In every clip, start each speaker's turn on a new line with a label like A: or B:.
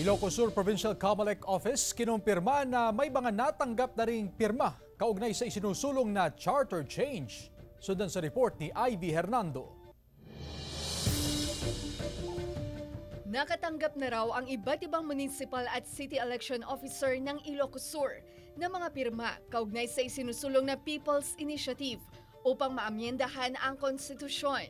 A: Ilocos Sur Provincial Comelec Office kinumpirma na may mga natanggap na ring pirma kaugnay sa isinusulong na charter change. Sundan sa report ni Ivy Hernando.
B: Nakatanggap na raw ang iba't ibang municipal at city election officer ng Ilocos Sur na mga pirma kaugnay sa isinusulong na People's Initiative upang maamyendahan ang konstitusyon.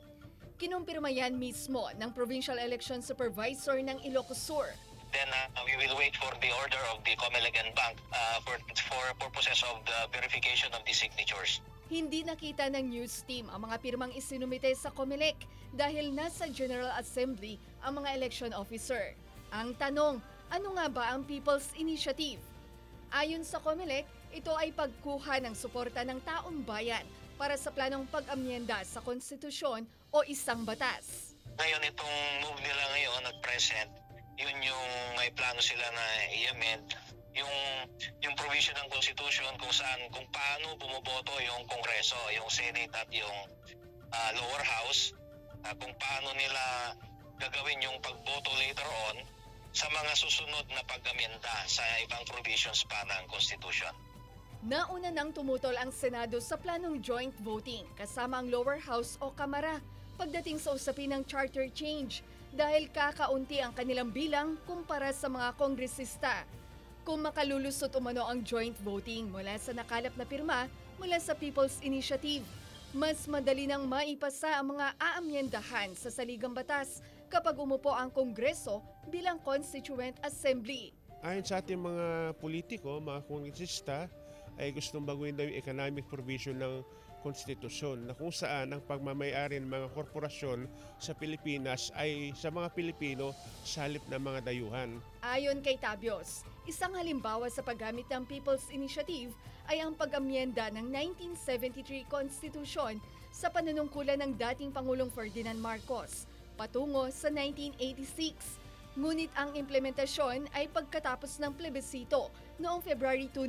B: Kinumpirma yan mismo ng Provincial Election Supervisor ng Ilocos Sur.
C: Then we will wait for the order of the Comelec and Bank for purposes of the verification of the signatures.
B: Hindi nakita ng news team ang mga pirmang isinumite sa Comelec dahil nasa General Assembly ang mga election officer. Ang tanong, ano nga ba ang People's Initiative? Ayon sa Comelec, ito ay pagkuha ng suporta ng taong bayan para sa planong pag-amyenda sa konstitusyon o isang batas.
C: Ngayon, itong move nila ngayon at present, yun yung may plano sila na i-amend yung provision ng Constitution kung paano bumoboto yung Kongreso, yung Senate at yung lower house, kung paano nila gagawin yung pagboto later on sa mga susunod na pag-amenda sa ibang provisions pa ng Constitution.
B: Nauna nang tumutol ang Senado sa planong joint voting kasama ang lower house o Kamara pagdating sa usapin ng charter change dahil kakaunti ang kanilang bilang kumpara sa mga kongresista. Kung makalulusot umano ang joint voting mula sa nakalap na pirma mula sa People's Initiative, mas madali nang maipasa ang mga aamyendahan sa saligang batas kapag umupo ang Kongreso bilang Constituent Assembly.
D: Ayon sa ating mga politiko, mga kongresista, ay gustong baguhin daw yung economic provision ng konstitusyon na kung saan ang pagmamay-ari ng mga korporasyon sa Pilipinas ay sa mga Pilipino sa halip ng mga dayuhan.
B: Ayon kay Tabios, isang halimbawa sa paggamit ng People's Initiative ay ang pag-amyenda ng 1973 Constitution sa panunungkulan ng dating Pangulong Ferdinand Marcos patungo sa 1986. Ngunit ang implementasyon ay pagkatapos ng plebisito noong February 2,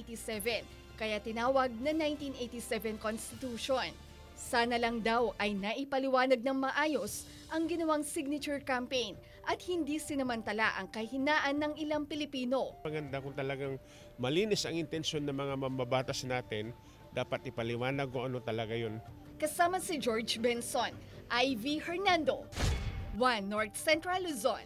B: 1987, kaya tinawag na 1987 Constitution. Sana lang daw ay naipaliwanag ng maayos ang ginawang signature campaign at hindi sinamantala ang kahinaan ng ilang Pilipino.
D: Maganda kung talagang malinis ang intensyon ng mga mambabatas natin, dapat ipaliwanag kung ano talaga yun.
B: Kasama si George Benson, Ivy Hernando, 1 North Central Luzon.